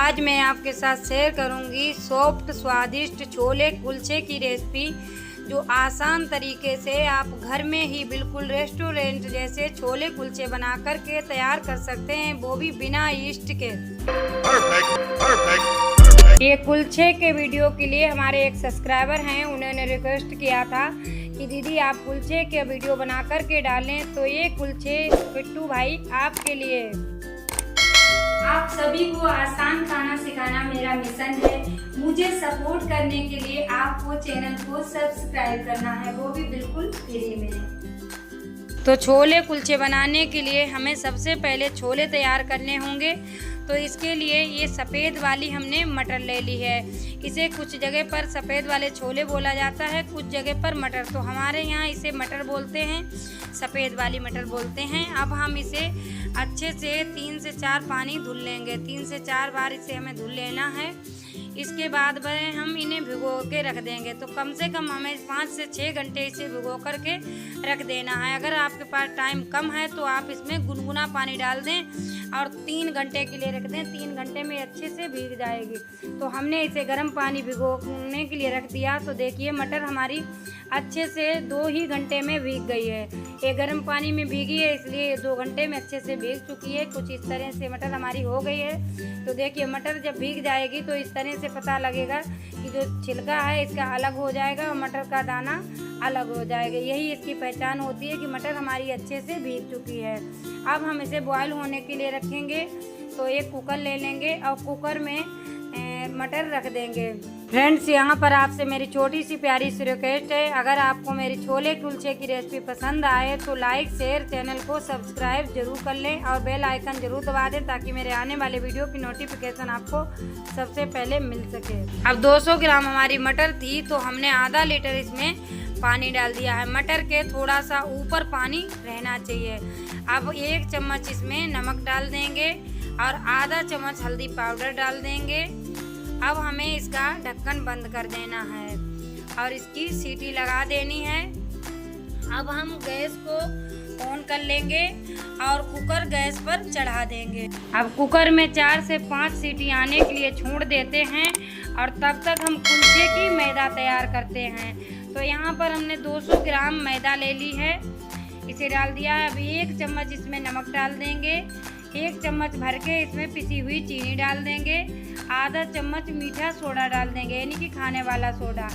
आज मैं आपके साथ शेयर करूंगी सॉफ्ट स्वादिष्ट छोले कुलचे की रेसिपी, जो आसान तरीके से आप घर में ही बिल्कुल रेस्टोरेंट जैसे छोले कुलचे बना कर के तैयार कर सकते हैं, वो भी बिना यीस्ट के। ये कुलचे के वीडियो के लिए हमारे एक सब्सक्राइबर हैं, उन्होंने रिक्वेस्ट किया था कि दीदी आप कुलचे के वीडियो बना कर के डालें, तो ये कुलचे पिट्टू भाई आपके लिए। आप सभी को आसान खाना सिखाना मेरा मिशन है। मुझे सपोर्ट करने के लिए आपको चैनल को सब्सक्राइब करना है, वो भी बिल्कुल फ्री में। तो छोले कुलचे बनाने के लिए हमें सबसे पहले छोले तैयार करने होंगे। तो इसके लिए ये सफ़ेद वाली हमने मटर ले ली है। इसे कुछ जगह पर सफ़ेद वाले छोले बोला जाता है, कुछ जगह पर मटर। तो हमारे यहाँ इसे मटर बोलते हैं, सफ़ेद वाली मटर बोलते हैं। अब हम इसे अच्छे से 3 से 4 पानी धुल लेंगे। 3 से 4 बार इसे हमें धुल लेना है। इसके बाद हम इन्हें भिगो के रख देंगे। तो कम से कम हमें 5 से 6 घंटे इसे भिगो कर के रख देना है। अगर आपके पास टाइम कम है तो आप इसमें गुनगुना पानी डाल दें और 3 घंटे के लिए रख दें। 3 घंटे में अच्छे से भीग जाएगी। तो हमने इसे गर्म पानी भिगोने के लिए रख दिया। तो देखिए मटर हमारी अच्छे से 2 ही घंटे में भीग गई है। ये गर्म पानी में भीगी है, इसलिए 2 घंटे में अच्छे से भीग चुकी है। कुछ इस तरह से मटर हमारी हो गई है। तो देखिए मटर जब भीग जाएगी तो इस तरह से पता लगेगा कि जो छिलका है इसका अलग हो जाएगा और मटर का दाना अलग हो जाएगा। यही इसकी पहचान होती है कि मटर हमारी अच्छे से भीग चुकी है। अब हम इसे बॉयल होने के लिए रखेंगे। तो एक कुकर ले लेंगे और कुकर में मटर रख देंगे। फ्रेंड्स, यहाँ पर आपसे मेरी छोटी सी प्यारी सी रिक्वेस्ट है, अगर आपको मेरी छोले कुलचे की रेसिपी पसंद आए तो लाइक शेयर चैनल को सब्सक्राइब जरूर कर लें और बेल आइकन जरूर दबा दें, ताकि मेरे आने वाले वीडियो की नोटिफिकेशन आपको सबसे पहले मिल सके। अब 200 ग्राम हमारी मटर थी, तो हमने आधा लीटर इसमें पानी डाल दिया है। मटर के थोड़ा सा ऊपर पानी रहना चाहिए। अब 1 चम्मच इसमें नमक डाल देंगे और आधा चम्मच हल्दी पाउडर डाल देंगे। अब हमें इसका ढक्कन बंद कर देना है और इसकी सीटी लगा देनी है। अब हम गैस को ऑन कर लेंगे और कुकर गैस पर चढ़ा देंगे। अब कुकर में 4 से 5 सीटी आने के लिए छोड़ देते हैं और तब तक हम कुलचे की मैदा तैयार करते हैं। तो यहाँ पर हमने 200 ग्राम मैदा ले ली है, इसे डाल दिया है। अब 1 चम्मच इसमें नमक डाल देंगे। 1 चम्मच भर के इसमें पिसी हुई चीनी डाल देंगे। आधा चम्मच मीठा सोडा डाल देंगे, यानी कि खाने वाला सोडा।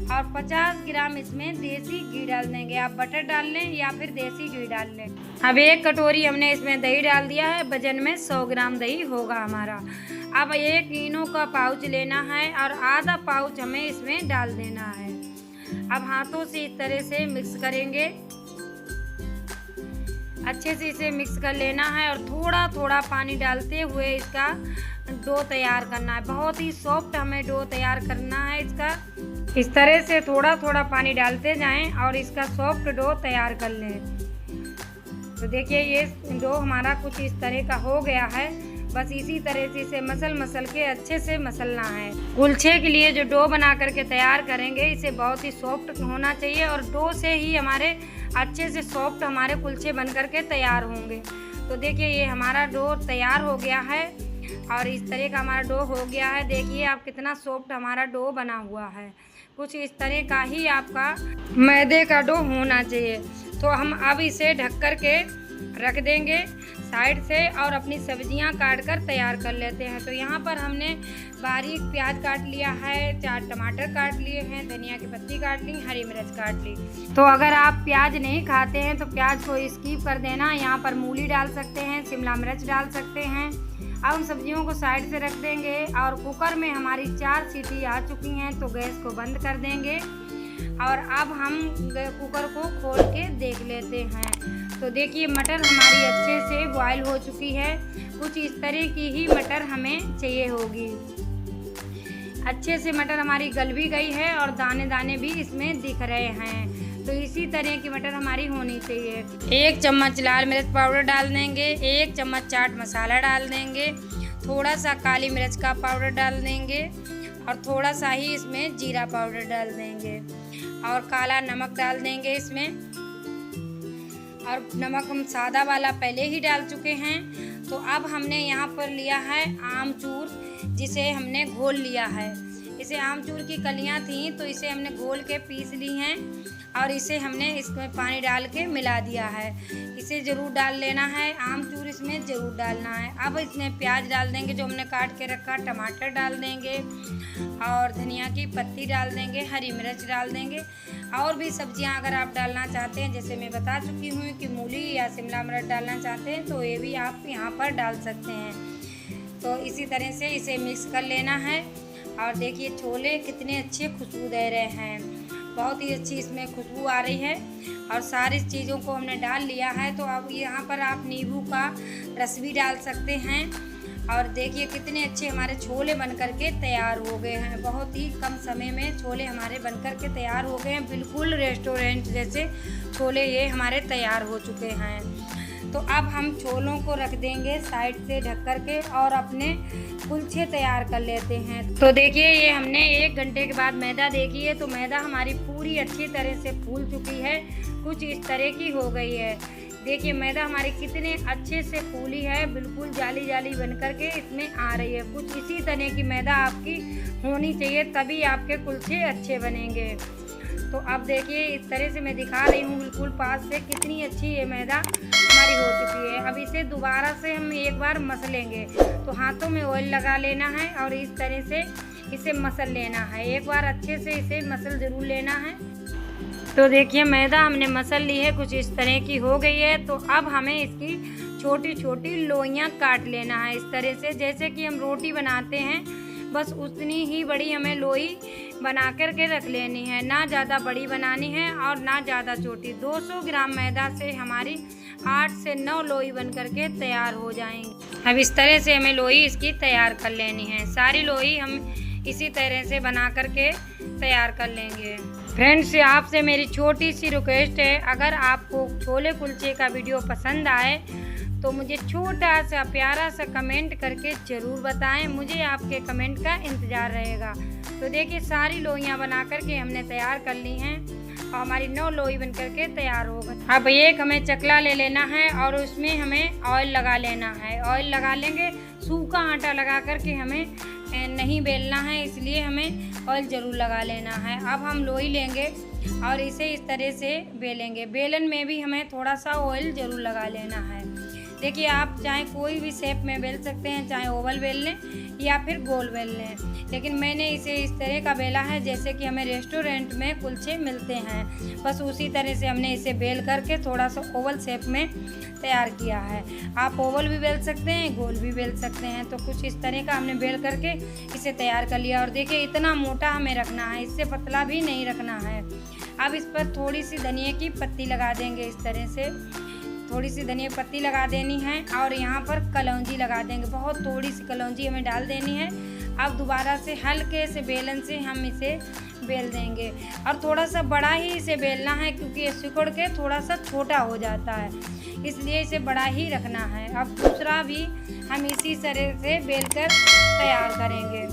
और 50 ग्राम इसमें देसी घी डाल देंगे। आप बटर डाल लें या फिर देसी घी डाल लें। अब 1 कटोरी हमने इसमें दही डाल दिया है। वजन में 100 ग्राम दही होगा हमारा। अब 1 इनो का पाउच लेना है और आधा पाउच हमें इसमें डाल देना है। अब हाथों से इस तरह से मिक्स करेंगे, अच्छे से इसे मिक्स कर लेना है और थोड़ा थोड़ा पानी डालते हुए इसका डो तैयार करना है। बहुत ही सॉफ्ट हमें डो तैयार करना है इसका। इस तरह से थोड़ा थोड़ा पानी डालते जाएं और इसका सॉफ्ट डो तैयार कर लें। तो देखिए ये डो हमारा कुछ इस तरह का हो गया है। बस इसी तरह से इसे मसल के अच्छे से मसलना है। कुलचे के लिए जो डो बना करके तैयार करेंगे, इसे बहुत ही सॉफ्ट होना चाहिए और डो से ही हमारे अच्छे से सॉफ्ट हमारे कुलचे बन करके तैयार होंगे। तो देखिए ये हमारा डो तैयार हो गया है और इस तरह का हमारा डो हो गया है। देखिए आप कितना सॉफ्ट हमारा डो बना हुआ है। कुछ इस तरह का ही आपका मैदे का डो होना चाहिए। तो हम अब इसे ढक कर के रख देंगे साइड से और अपनी सब्जियां काट कर तैयार कर लेते हैं। तो यहाँ पर हमने बारीक प्याज काट लिया है, 4 टमाटर काट लिए हैं, धनिया की पत्ती काट ली, हरी मिर्च काट ली। तो अगर आप प्याज नहीं खाते हैं तो प्याज को स्किप कर देना। यहाँ पर मूली डाल सकते हैं, शिमला मिर्च डाल सकते हैं। अब उन सब्जियों को साइड से रख देंगे और कुकर में हमारी 4 सीटी आ चुकी हैं, तो गैस को बंद कर देंगे। और अब हम कुकर को खोल के देख लेते हैं। तो देखिए मटर हमारी अच्छे से बॉयल हो चुकी है। कुछ इस तरह की ही मटर हमें चाहिए होगी। अच्छे से मटर हमारी गल भी गई है और दाने दाने भी इसमें दिख रहे हैं। तो इसी तरह की मटर हमारी होनी चाहिए। 1 चम्मच लाल मिर्च पाउडर डाल देंगे, 1 चम्मच चाट मसाला डाल देंगे, थोड़ा सा काली मिर्च का पाउडर डाल देंगे और थोड़ा सा ही इसमें जीरा पाउडर डाल देंगे और काला नमक डाल देंगे इसमें। और नमक हम सादा वाला पहले ही डाल चुके हैं। तो अब हमने यहाँ पर लिया है आमचूर, जिसे हमने घोल लिया है। इसे आमचूर की कलियां थी तो इसे हमने घोल के पीस ली हैं और इसे हमने इसमें पानी डाल के मिला दिया है। इसे ज़रूर डाल लेना है, आमचूर इसमें ज़रूर डालना है। अब इसमें प्याज डाल देंगे जो हमने काट के रखा, टमाटर डाल देंगे और धनिया की पत्ती डाल देंगे, हरी मिर्च डाल देंगे। और भी सब्जियां अगर आप डालना चाहते हैं, जैसे मैं बता चुकी हूँ कि मूली या शिमला मिर्च डालना चाहते हैं तो ये भी आप यहाँ पर डाल सकते हैं। तो इसी तरह से इसे मिक्स कर लेना है। और देखिए छोले कितने अच्छे खुशबू दे रहे हैं, बहुत ही अच्छी इसमें खुशबू आ रही है। और सारी चीज़ों को हमने डाल लिया है। तो अब यहाँ पर आप नींबू का रस भी डाल सकते हैं। और देखिए कितने अच्छे हमारे छोले बनकर के तैयार हो गए हैं। बहुत ही कम समय में छोले हमारे बनकर के तैयार हो गए हैं। बिल्कुल रेस्टोरेंट जैसे छोले ये हमारे तैयार हो चुके हैं। तो अब हम छोलों को रख देंगे साइड से ढक कर के और अपने कुलचे तैयार कर लेते हैं। तो देखिए ये हमने 1 घंटे के बाद मैदा देखी है तो मैदा हमारी पूरी अच्छी तरह से फूल चुकी है, कुछ इस तरह की हो गई है। देखिए मैदा हमारी कितने अच्छे से फूली है, बिल्कुल जाली जाली बन कर के इसमें आ रही है। कुछ इसी तरह की मैदा आपकी होनी चाहिए, तभी आपके कुलचे अच्छे बनेंगे। तो अब देखिए इस तरह से मैं दिखा रही हूँ बिल्कुल पास से, कितनी अच्छी ये मैदा हमारी हो चुकी है। अब इसे दोबारा से हम एक बार मसलेंगे। तो हाथों में ऑयल लगा लेना है और इस तरह से इसे मसल लेना है। एक बार अच्छे से इसे मसल ज़रूर लेना है। तो देखिए मैदा हमने मसल ली है, कुछ इस तरह की हो गई है। तो अब हमें इसकी छोटी छोटी लोइयाँ काट लेना है इस तरह से, जैसे कि हम रोटी बनाते हैं बस उतनी ही बड़ी हमें लोई बना कर के रख लेनी है। ना ज़्यादा बड़ी बनानी है और ना ज़्यादा छोटी। 200 ग्राम मैदा से हमारी 8 से 9 लोई बन कर के तैयार हो जाएंगी। अब इस तरह से हमें लोई इसकी तैयार कर लेनी है। सारी लोई हम इसी तरह से बना कर के तैयार कर लेंगे। फ्रेंड्स आपसे मेरी छोटी सी रिक्वेस्ट है, अगर आपको छोले कुलचे का वीडियो पसंद आए तो मुझे छोटा सा प्यारा सा कमेंट करके ज़रूर बताएं। मुझे आपके कमेंट का इंतज़ार रहेगा। तो देखिए सारी लोइयाँ बना करके हमने तैयार कर ली हैं और हमारी 9 लोई बन करके तैयार हो गई। अब एक हमें चकला ले लेना है और उसमें हमें ऑयल लगा लेना है। ऑयल लगा लेंगे, सूखा आटा लगा करके हमें नहीं बेलना है, इसलिए हमें ऑयल ज़रूर लगा लेना है। अब हम लोई लेंगे और इसे इस तरह से बेलेंगे। बेलन में भी हमें थोड़ा सा ऑयल ज़रूर लगा लेना है। देखिए आप चाहे कोई भी शेप में बेल सकते हैं, चाहे ओवल बेल लें या फिर गोल बेल लें, लेकिन मैंने इसे इस तरह का बेला है जैसे कि हमें रेस्टोरेंट में कुलचे मिलते हैं। बस उसी तरह से हमने इसे बेल करके थोड़ा सा ओवल शेप में तैयार किया है। आप ओवल भी बेल सकते हैं, गोल भी बेल सकते हैं। तो कुछ इस तरह का हमने बेल करके इसे तैयार कर लिया। और देखिए इतना मोटा हमें रखना है, इससे पतला भी नहीं रखना है। अब इस पर थोड़ी सी धनिया की पत्ती लगा देंगे, इस तरह से थोड़ी सी धनिया पत्ती लगा देनी है और यहाँ पर कलौंजी लगा देंगे। बहुत थोड़ी सी कलौंजी हमें डाल देनी है। अब दोबारा से हल्के से बेलन से हम इसे बेल देंगे और थोड़ा सा बड़ा ही इसे बेलना है, क्योंकि ये सिकुड़ के थोड़ा सा छोटा हो जाता है, इसलिए इसे बड़ा ही रखना है। अब दूसरा भी हम इसी तरह से बेल कर तैयार करेंगे।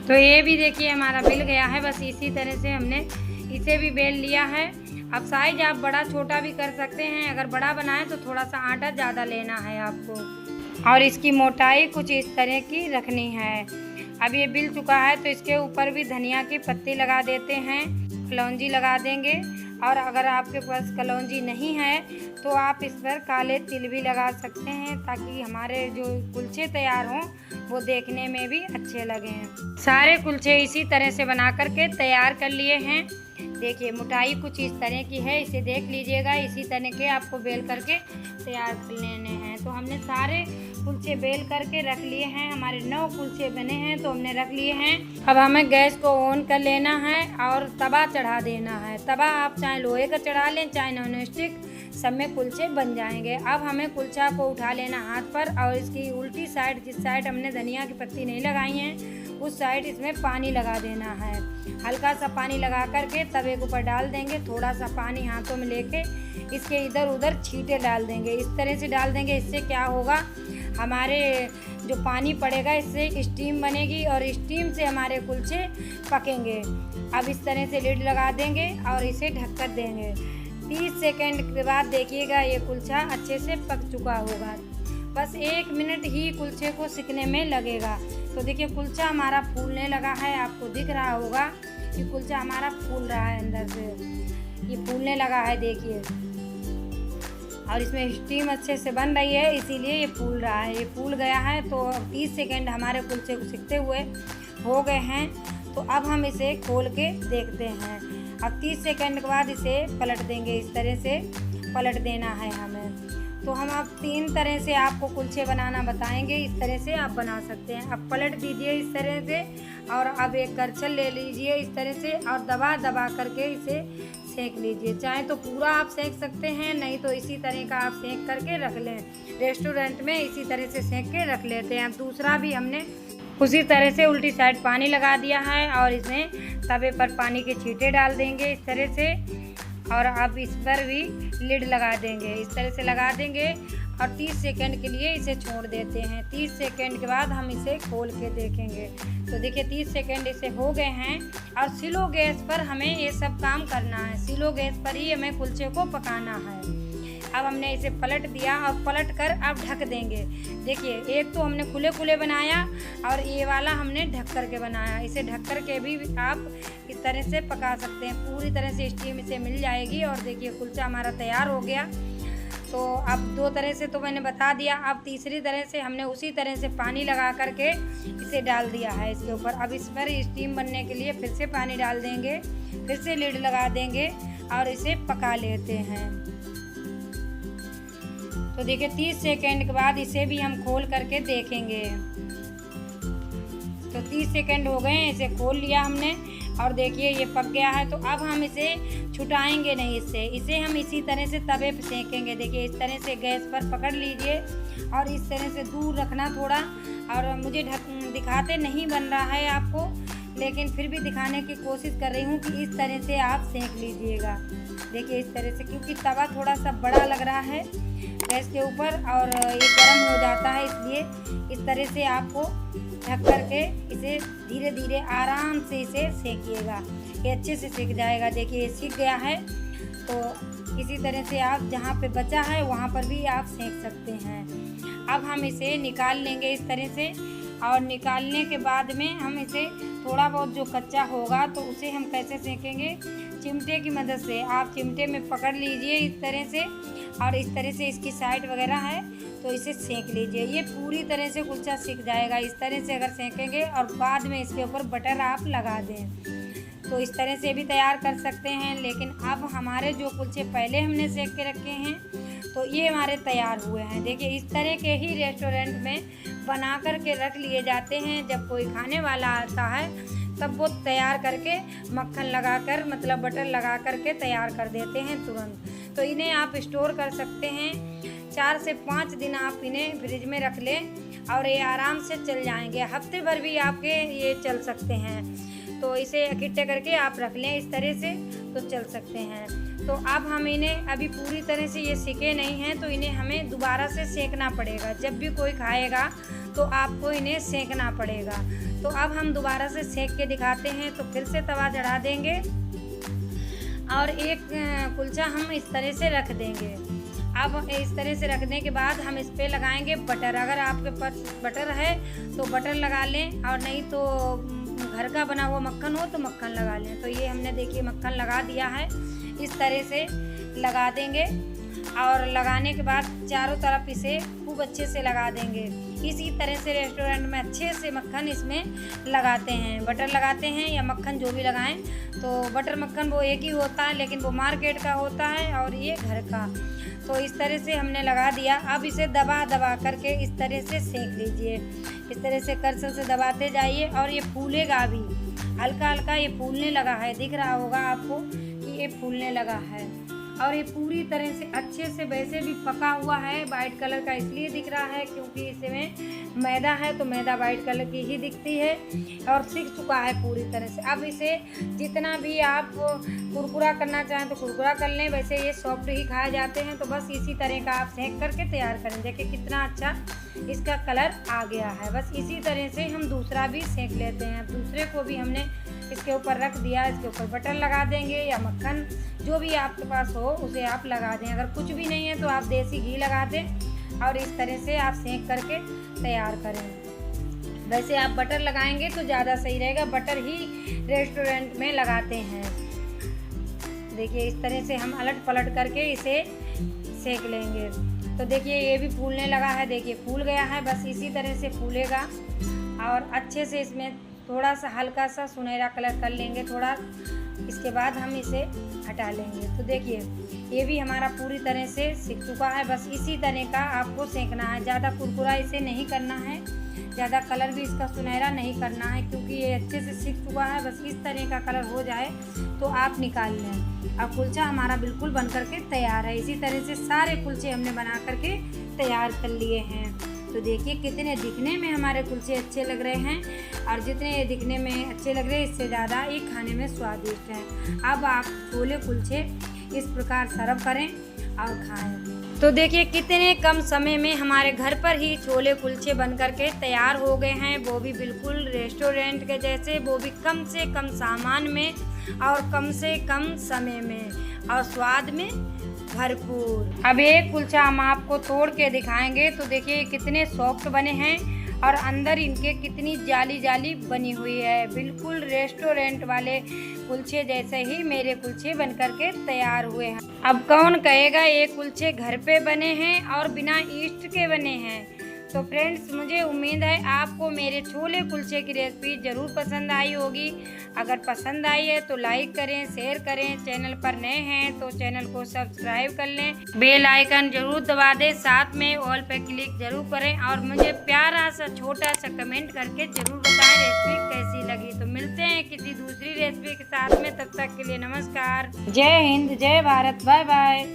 तो ये भी देखिए हमारा बेल गया है। बस इसी तरह से हमने इसे भी बेल लिया है। अब साइज आप बड़ा छोटा भी कर सकते हैं। अगर बड़ा बनाए तो थोड़ा सा आटा ज़्यादा लेना है आपको और इसकी मोटाई कुछ इस तरह की रखनी है। अब ये बिल चुका है तो इसके ऊपर भी धनिया की पत्ती लगा देते हैं, कलौंजी लगा देंगे। और अगर आपके पास कलौंजी नहीं है तो आप इस पर काले तिल भी लगा सकते हैं, ताकि हमारे जो कुलचे तैयार हों वो देखने में भी अच्छे लगें। सारे कुलचे इसी तरह से बना करके तैयार कर लिए हैं। देखिए मोटाई कुछ इस तरह की है, इसे देख लीजिएगा। इसी तरह के आपको बेल करके तैयार कर लेने हैं। तो हमने सारे कुलचे बेल करके रख लिए हैं। हमारे 9 कुलचे बने हैं तो हमने रख लिए हैं। अब हमें गैस को ऑन कर लेना है और तवा चढ़ा देना है। तवा आप चाहे लोहे का चढ़ा लें चाहे नॉन स्टिक, सब में कुलचे बन जाएंगे। अब हमें कुलचा को उठा लेना हाथ पर और इसकी उल्टी साइड, जिस साइड हमने धनिया की पत्ती नहीं लगाई है उस साइड इसमें पानी लगा देना है। हल्का सा पानी लगा करके तवे के ऊपर डाल देंगे। थोड़ा सा पानी हाथों में लेके इसके इधर उधर छींटे डाल देंगे। इस तरह से डाल देंगे, इससे क्या होगा, हमारे जो पानी पड़ेगा इससे स्टीम बनेगी और स्टीम से हमारे कुलचे पकेंगे। अब इस तरह से लिड लगा देंगे और इसे ढक कर देंगे। 30 सेकंड के बाद देखिएगा ये कुलचा अच्छे से पक चुका होगा। बस 1 मिनट ही कुलचे को सिकने में लगेगा। तो देखिए कुलचा हमारा फूलने लगा है, आपको दिख रहा होगा कि कुलचा हमारा फूल रहा है, अंदर से ये फूलने लगा है देखिए। और इसमें स्टीम अच्छे से बन रही है, इसीलिए ये फूल रहा है। ये फूल गया है तो 30 सेकंड हमारे कुलचे को सिकते हुए हो गए हैं। तो अब हम इसे खोल के देखते हैं। अब 30 सेकंड के बाद इसे पलट देंगे, इस तरह से पलट देना है हमें। तो हम अब 3 तरह से आपको कुलचे बनाना बताएंगे, इस तरह से आप बना सकते हैं। अब पलट दीजिए इस तरह से, और अब एक करछल ले लीजिए इस तरह से, और दबा दबा करके इसे सेक लीजिए। चाहे तो पूरा आप सेक सकते हैं, नहीं तो इसी तरह का आप सेक करके रख लें। रेस्टोरेंट में इसी तरह से सेक के रख लेते हैं। अब दूसरा भी हमने उसी तरह से उल्टी साइड पानी लगा दिया है, और इसमें तवे पर पानी के छींटे डाल देंगे इस तरह से, और अब इस पर भी लिड लगा देंगे, इस तरह से लगा देंगे और 30 सेकंड के लिए इसे छोड़ देते हैं। 30 सेकंड के बाद हम इसे खोल के देखेंगे। तो देखिए 30 सेकंड इसे हो गए हैं, और स्लो गैस पर हमें ये सब काम करना है। स्लो गैस पर ही हमें कुलचे को पकाना है। अब हमने इसे पलट दिया, और पलट कर अब ढक देंगे। देखिए एक तो हमने खुले खुले बनाया, और ये वाला हमने ढक कर के बनाया। इसे ढक कर के भी आप इस तरह से पका सकते हैं, पूरी तरह से स्टीम इसे मिल जाएगी। और देखिए कुलचा हमारा तैयार हो गया। तो अब 2 तरह से तो मैंने बता दिया। अब तीसरी तरह से हमने उसी तरह से पानी लगा करके इसे डाल दिया है इसके ऊपर। अब इस पर स्टीम बनने के लिए फिर से पानी डाल देंगे, फिर से लिड लगा देंगे और इसे पका लेते हैं। तो देखिए 30 सेकंड के बाद इसे भी हम खोल करके देखेंगे। तो 30 सेकंड हो गए हैं, इसे खोल लिया हमने, और देखिए ये पक गया है। तो अब हम इसे छुटाएंगे नहीं, इसे हम इसी तरह से तवे पे सेकेंगे। देखिए इस तरह से गैस पर पकड़ लीजिए, और इस तरह से दूर रखना थोड़ा। और मुझे दिखाते नहीं बन रहा है आपको, लेकिन फिर भी दिखाने की कोशिश कर रही हूँ कि इस तरह से आप सेक लीजिएगा। देखिए इस तरह से, क्योंकि तवा थोड़ा सा बड़ा लग रहा है गैस के ऊपर, और ये गर्म हो जाता है, इसलिए इस तरह से आपको ढक करके इसे धीरे धीरे आराम से इसे सेकिएगा। ये अच्छे से सेक जाएगा। देखिए ये सीख गया है। तो इसी तरह से आप जहाँ पे बचा है वहाँ पर भी आप सेक सकते हैं। अब हम इसे निकाल लेंगे इस तरह से, और निकालने के बाद में हम इसे थोड़ा बहुत जो कच्चा होगा तो उसे हम कैसे सेकेंगे, चिमटे की मदद से। आप चिमटे में पकड़ लीजिए इस तरह से, और इस तरह से इसकी साइड वगैरह है तो इसे सेक लीजिए। ये पूरी तरह से कुलचा सीख जाएगा इस तरह से अगर सेकेंगे, और बाद में इसके ऊपर बटर आप लगा दें तो इस तरह से भी तैयार कर सकते हैं। लेकिन अब हमारे जो कुलचे पहले हमने सेक के रखे हैं तो ये हमारे तैयार हुए हैं। देखिए इस तरह के ही रेस्टोरेंट में बना कर के रख लिए जाते हैं। जब कोई खाने वाला आता है तब वो तैयार करके मक्खन लगाकर, मतलब बटर लगा करके तैयार कर देते हैं तुरंत। तो इन्हें आप स्टोर कर सकते हैं, 4 से 5 दिन आप इन्हें फ्रिज में रख लें और ये आराम से चल जाएंगे। हफ्ते भर भी आपके ये चल सकते हैं। तो इसे इकट्ठे करके आप रख लें इस तरह से, तो चल सकते हैं। तो अब हम इन्हें अभी पूरी तरह से ये सेके नहीं हैं, तो इन्हें हमें दोबारा से सेकना पड़ेगा। जब भी कोई खाएगा तो आपको इन्हें सेकना पड़ेगा। तो अब हम दोबारा से सेक के दिखाते हैं। तो फिर से तवा चढ़ा देंगे और एक कुलचा हम इस तरह से रख देंगे। अब इस तरह से रखने के बाद हम इस पर लगाएंगे बटर। अगर आपके पास बटर है तो बटर लगा लें, और नहीं तो घर का बना हुआ मक्खन हो तो मक्खन लगा लें। तो ये हमने देखिए मक्खन लगा दिया है, इस तरह से लगा देंगे। और लगाने के बाद चारों तरफ इसे खूब अच्छे से लगा देंगे। इसी तरह से रेस्टोरेंट में अच्छे से मक्खन इसमें लगाते हैं, बटर लगाते हैं या मक्खन जो भी लगाएं। तो बटर मक्खन वो एक ही होता है, लेकिन वो मार्केट का होता है और ये घर का। तो इस तरह से हमने लगा दिया। अब इसे दबा दबा करके इस तरह से सेक लीजिए। इस तरह से करछल से दबाते जाइए और ये फूलेगा भी, हल्का हल्का ये फूलने लगा है। दिख रहा होगा आपको कि ये फूलने लगा है। और ये पूरी तरह से अच्छे से वैसे भी पका हुआ है। वाइट कलर का इसलिए दिख रहा है क्योंकि इसमें मैदा है, तो मैदा वाइट कलर की ही दिखती है। और सीख चुका है पूरी तरह से। अब इसे जितना भी आप कुरकुरा करना चाहें तो कुरकुरा कर लें, वैसे ये सॉफ्ट ही खाए जाते हैं। तो बस इसी तरह का आप सेक करके तैयार करें। देखिए कितना अच्छा इसका कलर आ गया है। बस इसी तरह से हम दूसरा भी सेक लेते हैं। दूसरे को भी हमने इसके ऊपर रख दिया, इसके ऊपर बटर लगा देंगे या मक्खन जो भी आपके पास हो उसे आप लगा दें। अगर कुछ भी नहीं है तो आप देसी घी लगा दें और इस तरह से आप सेक करके तैयार करें। वैसे आप बटर लगाएंगे तो ज़्यादा सही रहेगा, बटर ही रेस्टोरेंट में लगाते हैं। देखिए इस तरह से हम अलट पलट करके इसे सेक लेंगे। तो देखिए ये भी फूलने लगा है, देखिए फूल गया है, बस इसी तरह से फूलेगा। और अच्छे से इसमें थोड़ा सा हल्का सा सुनहरा कलर कर लेंगे थोड़ा, इसके बाद हम इसे हटा लेंगे। तो देखिए ये भी हमारा पूरी तरह से सिक चुका है, बस इसी तरह का आपको सेकना है, ज़्यादा कुरकुरा इसे नहीं करना है, ज़्यादा कलर भी इसका सुनहरा नहीं करना है, क्योंकि ये अच्छे से सिक चुका है। बस इस तरह का कलर हो जाए तो आप निकाल लें। अब कुलचा हमारा बिल्कुल बन करके तैयार है। इसी तरह से सारे कुलचे हमने बना करके तैयार कर लिए हैं। तो देखिए कितने दिखने में हमारे कुलचे अच्छे लग रहे हैं, और जितने ये दिखने में अच्छे लग रहे हैं इससे ज़्यादा ये खाने में स्वादिष्ट हैं। अब आप छोले कुलचे इस प्रकार सर्व करें और खाएं। तो देखिए कितने कम समय में हमारे घर पर ही छोले कुलचे बन करके तैयार हो गए हैं, वो भी बिल्कुल रेस्टोरेंट के जैसे, वो भी कम से कम सामान में और कम से कम समय में और स्वाद में भरपूर। अब एक कुलचा हम आपको तोड़ के दिखाएंगे। तो देखिए कितने सॉफ्ट बने हैं और अंदर इनके कितनी जाली जाली बनी हुई है, बिल्कुल रेस्टोरेंट वाले कुलचे जैसे ही मेरे कुलचे बन करके तैयार हुए हैं। अब कौन कहेगा ये कुलचे घर पे बने हैं और बिना ईस्ट के बने हैं। तो फ्रेंड्स मुझे उम्मीद है आपको मेरे छोले कुलचे की रेसिपी ज़रूर पसंद आई होगी। अगर पसंद आई है तो लाइक करें, शेयर करें, चैनल पर नए हैं तो चैनल को सब्सक्राइब कर लें, बेल आइकन जरूर दबा दें, साथ में ऑल पे क्लिक जरूर करें और मुझे प्यारा सा छोटा सा कमेंट करके जरूर बताएं रेसिपी कैसी लगी। तो मिलते हैं किसी दूसरी रेसिपी के साथ में, तब तक के लिए नमस्कार, जय हिंद, जय भारत, बाय बाय।